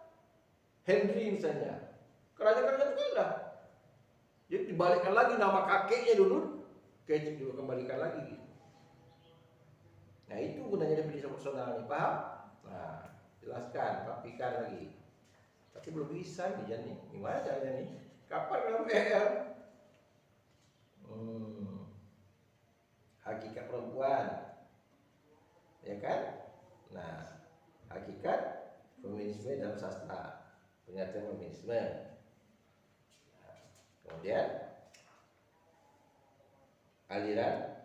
S1: Henry misalnya. Kerajaan-kerajaan itu ada. Jadi dibalikkan lagi nama kakeknya dulu, kecil juga kembalikan lagi gitu. Nah itu gunanya definisi personal nih, paham? Nah, jelaskan, rapikan lagi. Tapi belum bisa nih Jan nih. Gimana caranya nih? Kapan dalam PR? Hakikat perempuan, ya kan? Nah, hakikat feminisme dalam sastra, pengertian feminisme. Nah, kemudian aliran.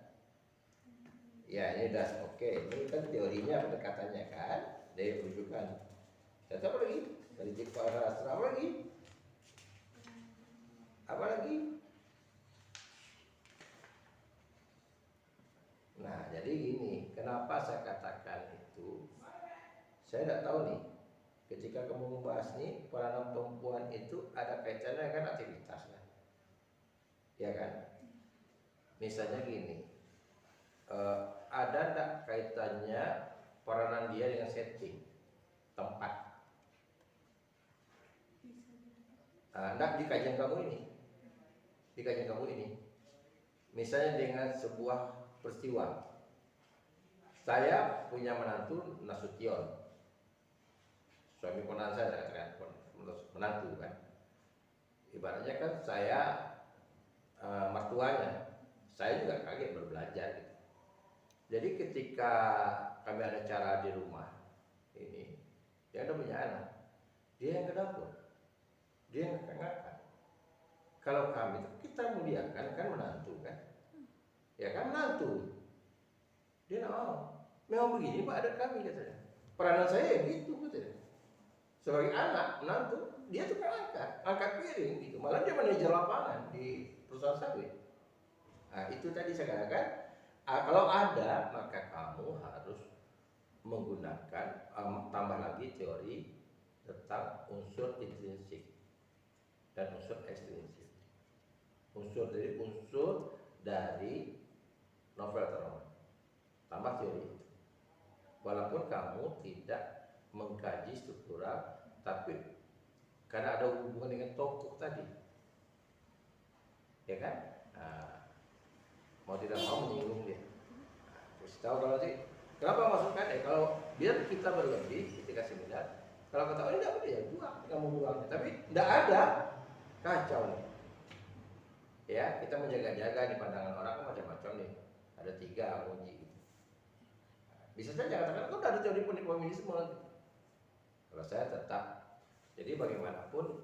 S1: Ya ini udah oke. Ini kan teorinya pendekatannya kan, dari rujukan. Apa lagi? Dari tipe sastra apa lagi? Apa lagi? Nah jadi gini, kenapa saya katakan itu? Saya tidak tahu nih. Ketika kamu membahas nih, peranan perempuan itu ada kaitannya dengan aktivitas kan? Ya kan? Misalnya gini, ada tidak kaitannya peranan dia dengan setting, tempat? Nah, di kajian kamu ini, misalnya dengan sebuah peristiwa, saya punya menantu Nasution, suami ponakan saya katakan menantu kan, ibaratnya kan saya mertuanya, saya juga kaget berbelajar gitu. Jadi ketika kami ada acara di rumah ini, dia ada punya anak, dia yang ke dapur, dia yang ngangkat. Kalau kami kita muliakan kan menantu kan, ya kan menantu. Dia nak mau, memang begini Pak ada kami katanya. Peranan saya ya gitu katanya. Sebagai anak menantu, dia tuh kan angkat piring gitu. Malah dia manajer lapangan di perusahaan sawit. Nah itu tadi saya katakan. Kalau ada maka kamu harus menggunakan tambah lagi teori tentang unsur intrinsik dan unsur ekstrinsik. Unsur dari novel terroman. Tambah teori itu. Walaupun kamu tidak mengkaji struktural, tapi karena ada hubungan dengan tokoh tadi, ya kan? Nah, mau tidak mau menyinggung dia. Terus tahu kalau sih, kenapa masukkan? Kalau biar kita berlebih ketika seminar, kalau kata ini tidak boleh ya buang, kamu buang. Tapi tidak ada, kacau nih. Ya kita menjaga-jaga di pandangan orang kan macam-macam nih. Ada 3 uji. Gitu. Bisa saja katakan kok ada teori feminisme. Kalau saya tetap, jadi bagaimanapun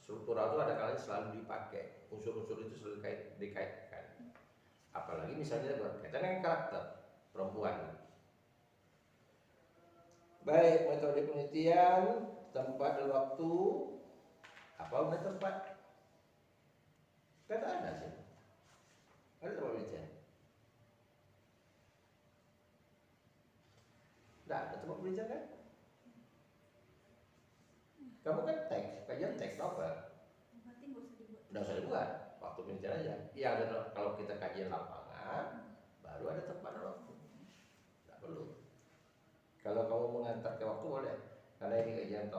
S1: struktural itu ada kalanya selalu dipakai, unsur-unsur itu selalu dikaitkan. Apalagi misalnya berkaitan dengan karakter perempuan. Baik, metode penelitian, tempat dan waktu. Apa udah tempat? Kan ada sih. Ada tempat penelitian. Tidak ada tempat penelitian kan? Kamu kan teks, kajian teks novel.
S2: Berarti nggak usah dibuat.
S1: Nggak usah dibuat, waktu penelitian aja. Iya, ada kalau kita kajian lapangan, baru ada tempat dan waktu. Tidak perlu. Kalau kamu mengantar ke waktu boleh, karena ini kajian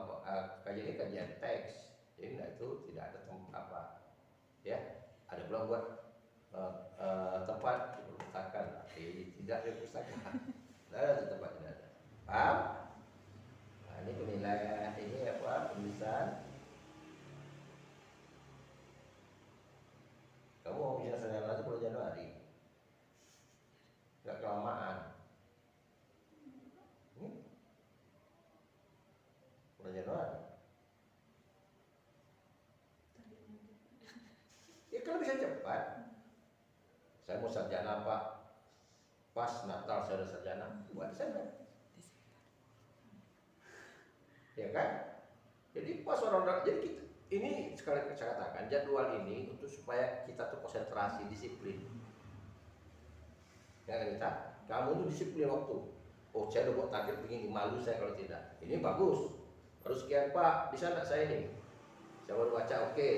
S1: ini kajian teks, jadi itu tidak ada tempat apa, ya. Ada pula buat tempat di perpustakaan, tapi tidak di perpustakaan. Tidak ada tempat, tidak ada. Paham? Nah, ini penilaian ini apa? Penulisan. Kamu mau bikin sarjana itu bulan Januari, nggak kelamaan. Bulan Januari. Ya kalau bisa cepat. Saya mau sarjana Pak, pas Natal saya udah sarjana, buat saya. Ya kan? Jadi pas orang, jadi kita, ini sekali saya katakan jadwal ini untuk supaya kita tuh konsentrasi, disiplin. Ya kan kita, kamu tuh disiplin waktu. Oh saya udah buat target begini, malu saya kalau tidak. Ini bagus. Harus sekian Pak, bisa nggak saya ini? Saya baru baca, oke.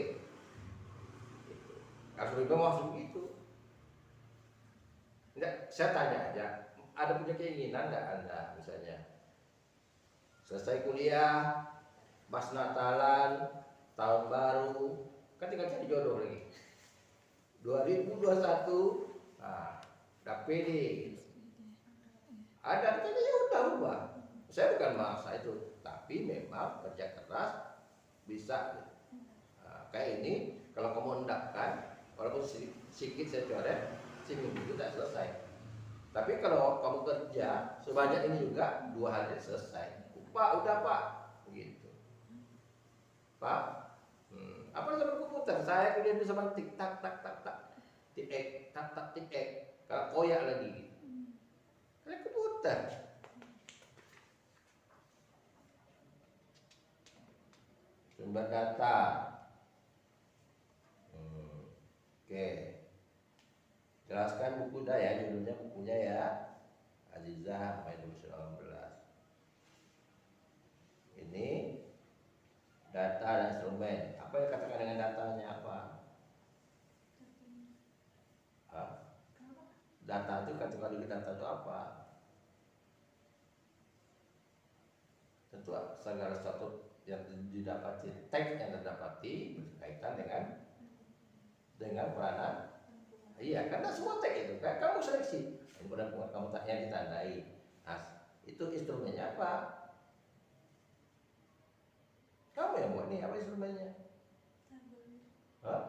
S1: Gitu. Harus begitu. Enggak, saya tanya aja, ada punya keinginan nggak Anda misalnya selesai kuliah, pas Natalan, tahun baru, kan tinggal cari jodoh lagi. 2021, nah, udah pede gitu. Ada katanya ya udah ubah. Saya bukan maksa itu, tapi memang kerja keras bisa. Gitu. Nah, kayak ini, kalau kamu hendakkan, walaupun sedikit saya coret, seminggu itu tidak selesai. Tapi kalau kamu kerja sebanyak ini juga 2 hari selesai. Pak, udah Pak, begitu. Pak, apa sama komputer? Saya kemudian bisa main tik tak tak tak tak, tik ek, tak tak tik ek. Kalau koyak lagi, kayak komputer. Sumber data. Oke. Jelaskan buku ya, judulnya bukunya ya. Azizah Main 2019. Ini data dan instrumen. Apa yang katakan dengan datanya apa? Hah? Data itu kategori data itu apa? Tentu segala sesuatu yang didapati, teks yang terdapati berkaitan dengan peranan. Iya, karena semua teks itu kan kamu seleksi. Kemudian kamu yang ditandai. Nah, itu instrumennya apa? Kamu yang buat nih, apa instrumennya? Hah?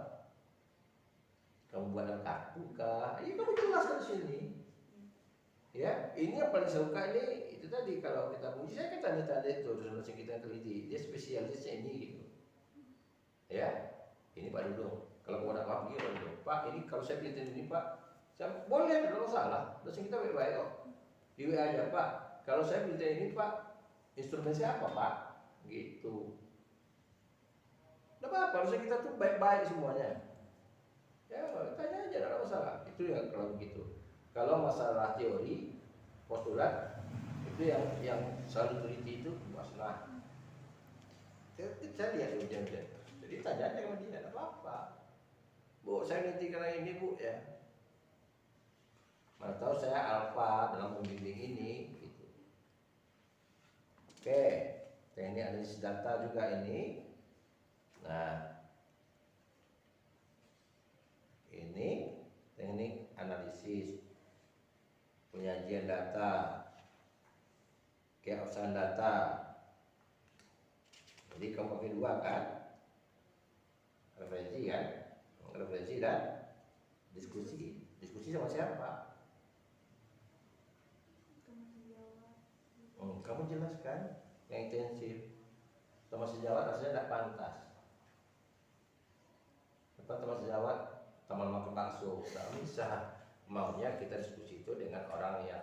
S1: Kamu buat dalam kartu kah? Iya, kamu jelaskan di sini. Ya, ini yang paling saya suka ini itu tadi kalau kita puji saya kan tanda-tanda itu dosen kita yang teliti, dia spesialisnya ini gitu. Ya, ini Pak Dudung. Kalau mau ada apa begini Pak Dudung. Pak, ini kalau saya pilih ini Pak, saya boleh tidak masalah. Dosen kita baik-baik kok. Di WA aja Pak. Kalau saya pilih ini Pak, instrumen saya apa Pak? Gitu. Tidak apa-apa, dosen kita tuh baik-baik semuanya. Ya, tanya aja, tidak ada masalah. Itu ya kalau begitu. Kalau masalah teori, postulat, itu yang selalu teliti itu masalah. Saya lihat ujian-ujian. Jadi tanya aja sama dia, tidak apa-apa. Bu, saya neliti karena ini Bu ya. Mana tahu saya alfa dalam membimbing ini. Gitu. Oke, teknik analisis data juga ini. Nah, ini teknik analisis penyajian data, keabsahan data. Jadi kamu pakai 2 kan, referensi dan diskusi. Diskusi sama siapa? Kamu jelaskan yang intensif. Sama sejawat rasanya tidak pantas. teman sejawat, teman makan bakso, nggak bisa. Maunya kita diskusi itu dengan orang yang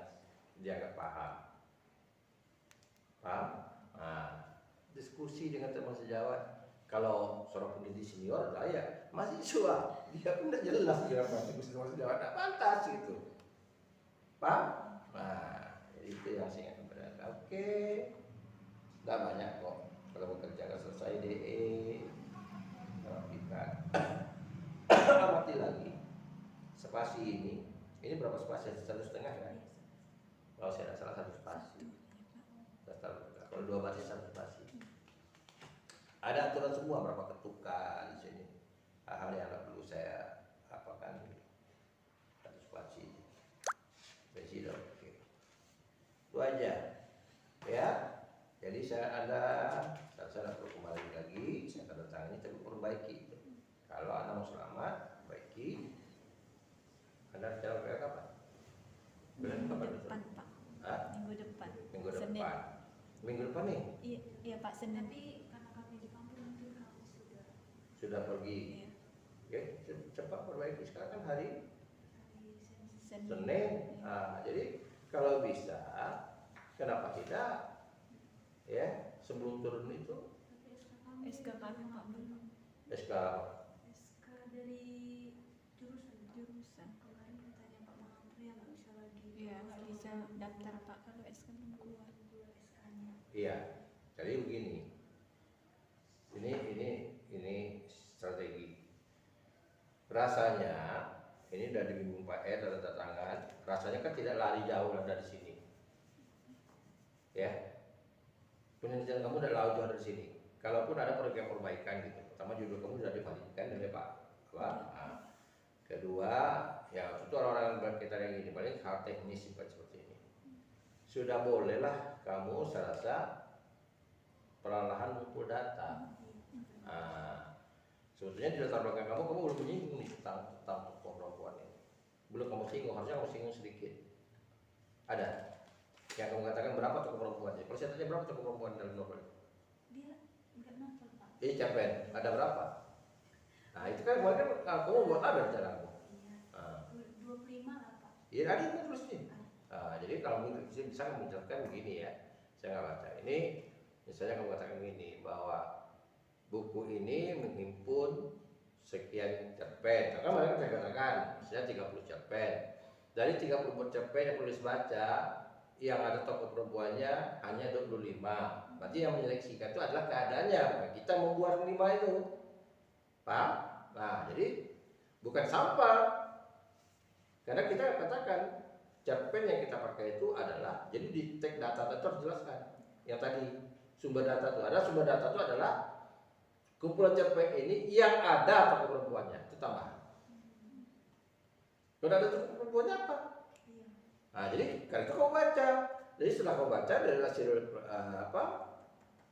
S1: dianggap paham. Paham? Nah, diskusi dengan teman sejawat. Kalau seorang pendidik senior, saya mahasiswa, dia pun udah jelas dia diskusi teman sejawat, nggak pantas gitu. Paham? Nah, itu yang saya ingat kepada. Oke, nggak banyak kok. Kalau bekerja nggak selesai DE, rapikan. Amati lagi. Spasi ini berapa spasi? 1,5 kan? Kalau saya tidak salah 1 spasi. Kalau 2 baris 1 spasi. Ada aturan semua berapa ketukan di sini. Hal-hal yang tidak perlu saya apakan. 1 spasi. Presiden, oke. Itu aja. Ya. Jadi saya perlu kembali lagi. Saya akan datang ini coba perbaiki. Kalau Anda mau selamat, perbaiki. Anda rencana PPL kapan? Bulan kapan itu?
S3: Depan, Pak.
S1: Hah?
S3: Minggu depan.
S1: Minggu
S3: Senin.
S1: depan. Minggu depan nih?
S3: Iya Pak, Senin.
S2: Tapi karena kami di kampung mungkin kamu
S1: Sudah pergi.
S3: Iya.
S1: Oke, cepat perbaiki. Sekarang kan hari
S3: Senin.
S1: Senin. Nah, jadi kalau bisa, kenapa tidak? Ya, sebelum turun itu
S2: tapi
S3: SK kami Pak belum.
S1: SK
S2: SK dari jurusan
S3: Jurusan.
S2: kemarin katanya Pak Mahampri yang nggak bisa lagi.
S3: Iya, nggak bisa daftar Pak kalau SK belum keluar.
S2: Dua SK-nya.
S1: Iya, jadi begini. Ini strategi. Rasanya ini udah dibimbing Pak tanda tangan. Rasanya kan tidak lari jauh lah dari sini. Ya, penelitian kamu udah lari jauh dari sini. Kalaupun ada program perbaikan gitu, pertama judul kamu sudah divalidkan oleh Pak. Nah, kedua, ya itu orang-orang berkaitan yang ini paling hal teknis seperti ini. Sudah bolehlah kamu serasa perlahan mengumpul data. Nah, sebetulnya di latar belakang kamu belum menyinggung nih tentang tokoh perempuan ini. Belum kamu singgung, harusnya kamu singgung sedikit. Ada yang kamu katakan berapa tokoh perempuannya? Kalau saya tanya berapa tokoh perempuan dalam novel?
S2: Dia nggak nafal Pak.
S1: Cerpen, ada berapa? Nah itu kan kemarin kan kamu buat apa rencana kamu?
S2: Iya.
S1: Nah,
S2: 25 lah Pak.
S1: iya tadi kan tulis nih. Nah, jadi kalau mungkin bisa menjelaskan begini ya, saya nggak baca ini. Misalnya kamu katakan begini bahwa buku ini menghimpun sekian cerpen. Kan kemarin saya katakan, misalnya 30 cerpen. Dari 30 cerpen yang tulis baca, yang ada tokoh perempuannya hanya 25. Berarti yang menyeleksikan itu adalah keadaannya. Nah, kita membuat 5 itu. Paham? Nah, jadi bukan sampah. Karena kita katakan cerpen yang kita pakai itu adalah, jadi di tag data itu harus jelaskan. Yang tadi sumber data itu ada, sumber data itu adalah kumpulan cerpen ini yang ada tokoh perempuannya. Itu tambahan. Kalau ada tokoh perempuannya apa?
S2: Iya.
S1: Nah, jadi kalau itu kau baca. Jadi setelah kau baca dari hasil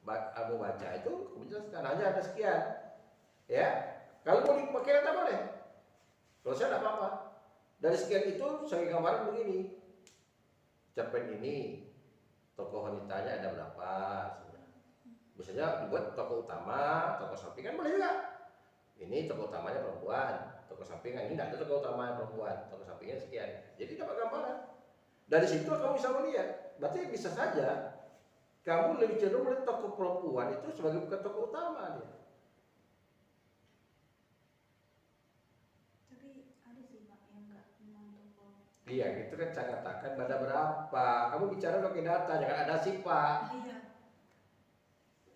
S1: kamu baca itu, kamu jelaskan hanya ada sekian. Ya, kalau mau dipakai data boleh. Kalau saya tidak apa-apa. Dari sekian itu saya gambaran begini. Cerpen ini tokoh wanitanya ada berapa? Misalnya dibuat tokoh utama, tokoh sampingan boleh juga. Ini tokoh utamanya perempuan, tokoh sampingan ini tidak ada tokoh utamanya perempuan, tokoh sampingan sekian. Jadi dapat gambaran. Dari situ kamu bisa melihat. Berarti bisa saja kamu lebih cenderung melihat tokoh perempuan itu sebagai bukan tokoh utama dia.
S2: Tapi ada sih Pak yang nggak memang tokoh.
S1: Iya, itu kan saya katakan ada berapa. Kamu bicara pakai data, jangan ada sifat.
S2: Iya.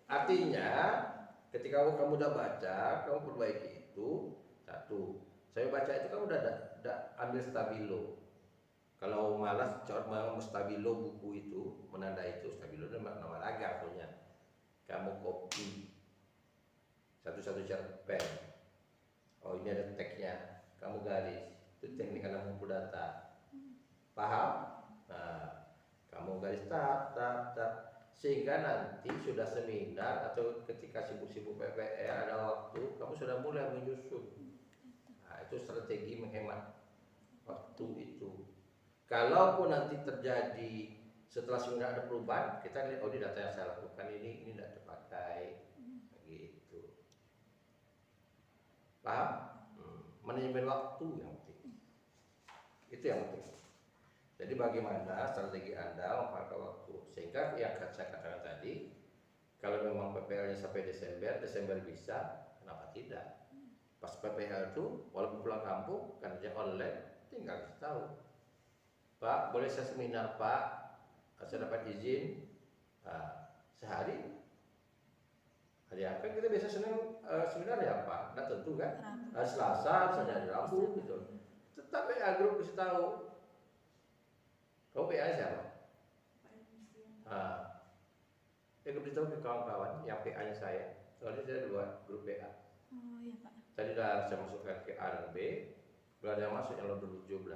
S1: Artinya, ketika kamu udah baca, kamu perbaiki itu. Satu, saya baca itu kamu udah ambil stabilo. Kalau malas mau stabilo buku itu, menanda itu stabilo itu nama lagi punya. Kamu copy satu-satu cerpen. Oh ini ada tagnya, kamu garis. Itu teknik Anda mengumpul data. Paham? Nah, kamu garis tap. Sehingga nanti sudah seminar atau ketika sibuk-sibuk PPR ada waktu, kamu sudah mulai menyusun. Nah, itu strategi menghemat waktu itu. Kalaupun nanti terjadi setelah seminar ada perubahan, kita lihat oh di data yang saya lakukan ini tidak terpakai, gitu. Paham? manajemen waktu yang penting. Itu yang penting. Jadi bagaimana strategi Anda memanfaatkan waktu sehingga yang saya katakan tadi, kalau memang PPL-nya sampai Desember bisa, kenapa tidak? Pas PPL itu walaupun pulang kampung kerja online, tinggal kasih tahu, Pak, boleh saya seminar Pak, saya dapat izin sehari. Hari apa kita biasa seminar ya Pak? Nah tentu kan, Selasa, misalnya hari Rabu gitu. Tetap WA grup kasih tahu. Kau WA siapa? Saya beritahu ke kawan-kawan yang PA-nya saya. Soalnya saya dua grup PA.
S3: Oh iya Pak.
S1: Tadi sudah saya masukkan ke A dan B. Belum ada yang masuk yang lebih 17.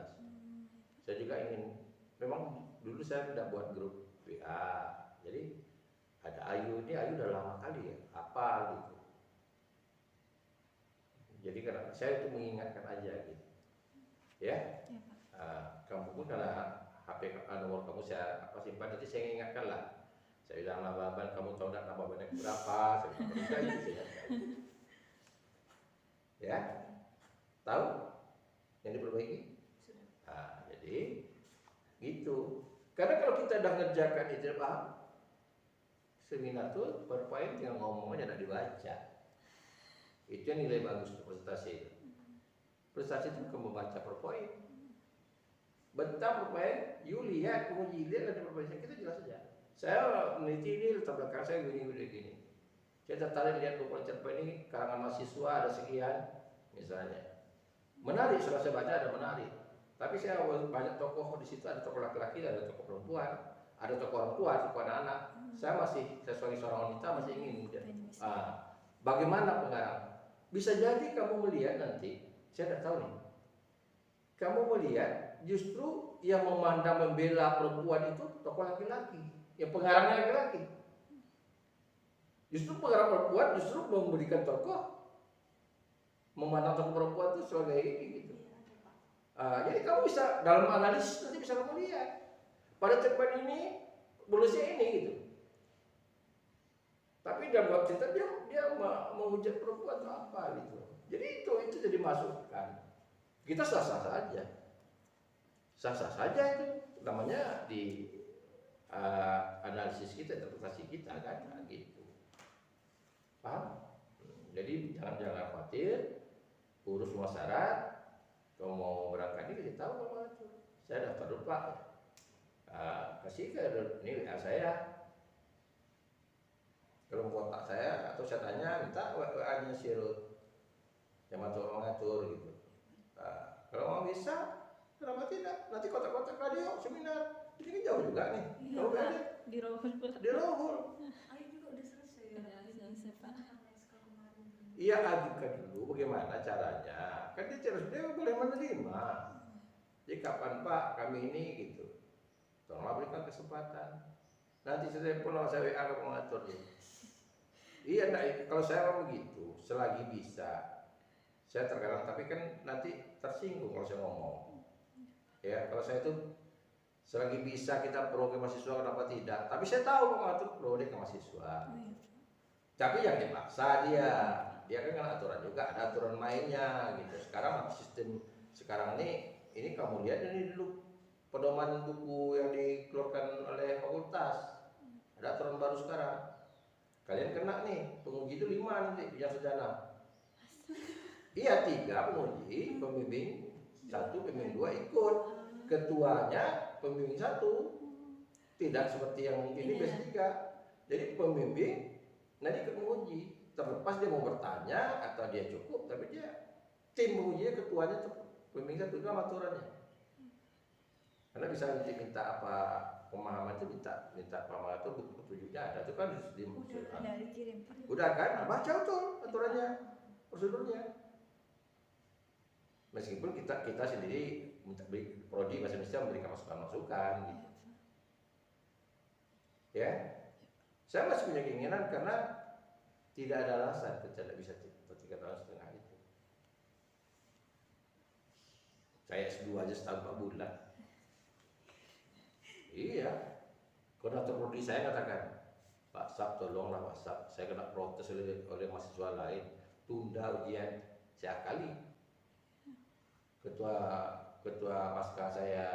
S1: Saya juga ingin, memang dulu saya tidak buat grup WA. Jadi ada Ayu, ini Ayu udah lama kali ya, apa gitu. Jadi karena saya itu mengingatkan aja gitu, ya.
S3: Iya Pak.
S1: Kamu pun karena HP nomor kamu saya simpan, nanti saya ingatkan lah. Saya bilang nababan, kamu tahu nggak nababannya berapa? Saya bilang saya ingatkan. Ya, tahu yang diperbaiki? Jadi gitu. Karena kalau kita udah ngerjakan itu paham. Seminar tuh PowerPoint tinggal ngomong aja, tidak dibaca. Itu yang nilai bagus untuk presentasi. Presentasi itu bukan membaca PowerPoint. Bentar PowerPoint, you lihat, penguji lihat ada PowerPoint kita jelas saja. Saya meneliti ini latar belakang saya gini. Saya tertarik lihat PowerPoint ini karangan mahasiswa ada sekian misalnya. Menarik, setelah saya baca ada menarik. Tapi saya banyak tokoh di situ, ada tokoh laki-laki, ada tokoh perempuan, ada tokoh orang tua, tokoh anak-anak. Saya sebagai seorang wanita masih ingin. Bagaimana pengarang? Bisa jadi kamu melihat nanti, saya tidak tahu nih. Kamu melihat justru yang memandang membela perempuan itu tokoh laki-laki, yang pengarangnya laki-laki. Justru pengarang perempuan justru memberikan tokoh, memandang tokoh perempuan itu sebagai ini gitu. Jadi kamu bisa dalam analisis nanti bisa kamu lihat pada cerpen ini bonusnya ini gitu. Tapi dalam bab cerita dia menghujat perempuan atau apa gitu. Jadi itu jadi masukan. Kita sah-sah saja. Sah-sah saja itu namanya di analisis kita, interpretasi kita kan gitu. Paham? Jadi jangan khawatir, urus semua syarat. Kalau mau berangkat ini kasih tahu kamu itu. Saya daftar dulu Pak. Kasih ke ini WA saya. Kalau kontak saya atau saya tanya minta WA-nya si Ruth yang mengatur gitu. Kalau mau bisa, kenapa tidak? Nanti kontak-kontak radio seminar. Ini kan jauh juga nih.
S3: Iya
S1: Kalau
S3: Pak.
S1: ada
S3: Di Rohul pula.
S1: di Rohul.
S2: Ayo juga udah selesai ya.
S3: Udah selesai Pak.
S2: SK kemarin.
S1: Iya ajukan dulu bagaimana caranya. Kan dia boleh menerima. Jadi kapan Pak kami ini gitu. Tolonglah berikan kesempatan. Nanti saya telepon sama saya WA ke pengatur gitu. Iya, kalau saya begitu, selagi bisa. Saya terkadang, tapi kan nanti tersinggung kalau saya ngomong. Ya, kalau saya itu selagi bisa kita pro ke mahasiswa, kenapa tidak? Tapi saya tahu pengatur pro ke mahasiswa.
S3: Oh iya.
S1: Tapi yang dipaksa dia kan aturan juga, ada aturan mainnya gitu. Sekarang sistem sekarang ini kamu lihat ini dulu pedoman buku yang dikeluarkan oleh fakultas. Ada aturan baru sekarang. Kalian kena nih, penguji itu 5 nanti bidang sarjana. Iya 3 penguji, pembimbing 1, pembimbing 2 ikut. Ketuanya pembimbing 1. Tidak seperti yang ini biasa 3. Jadi pembimbing nanti ikut menguji. Terlepas dia mau bertanya atau dia cukup, tapi dia tim pengujinya ketuanya pembimbing 1 itu aturannya. Karena bisa nanti minta apa pemahaman itu minta pemahaman itu buku petunjuknya ada itu kan
S3: Udah dikirim Pak.
S1: udah kan baca betul aturannya prosedurnya meskipun kita sendiri minta prodi bahasa Indonesia memberikan masukan gitu ya saya masih punya keinginan karena tidak ada alasan kita tidak bisa 3 tahun setengah itu saya S2 aja setahun 4 bulan. Iya, koordinator prodi saya katakan, Pak Sab tolonglah Pak Sab, saya kena protes oleh mahasiswa lain, tunda ujian, saya akali. ketua ketua pasca saya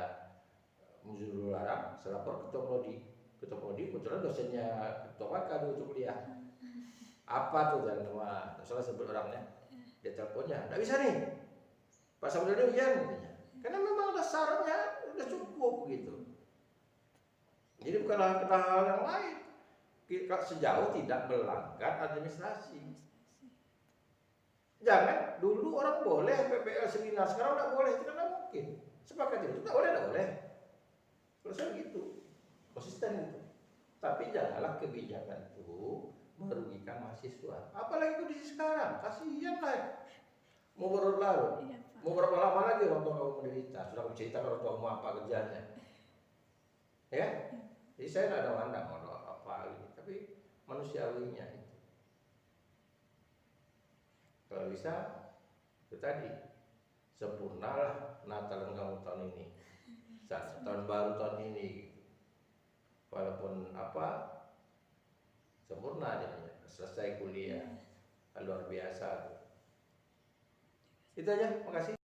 S1: Muzurul Aram, saya lapor ketua prodi kebetulan dosennya ketua pasca dulu untuk kuliah. Apa tuh dan nama, salah sebut orangnya, dia teleponnya, nggak bisa nih, Pak Samudra ujian katanya, karena memang udah syaratnya udah cukup gitu. Jadi bukanlah kita hal yang lain, sejauh tidak melanggar administrasi. Jangan dulu orang boleh PPL seminar, sekarang nggak boleh, itu kan nggak mungkin. Sepakat itu nggak boleh. Kalau saya gitu, konsisten gitu. Tapi janganlah kebijakan itu merugikan mahasiswa. Apalagi kondisi sekarang, kasihan lah. Mau berlarut,
S3: Iya, Pak.
S1: mau berapa lama lagi orang tua kamu menderita? Sudah kamu cerita orang tua kamu apa kerjanya, ya? Jadi saya nggak ada mandang mau apa gitu, tapi manusiawinya itu. Kalau bisa, itu tadi sempurnalah Natal kamu tahun ini, tahun baru tahun ini, gitu. Walaupun apa sempurna jadinya, selesai kuliah, luar biasa. Itu aja, makasih.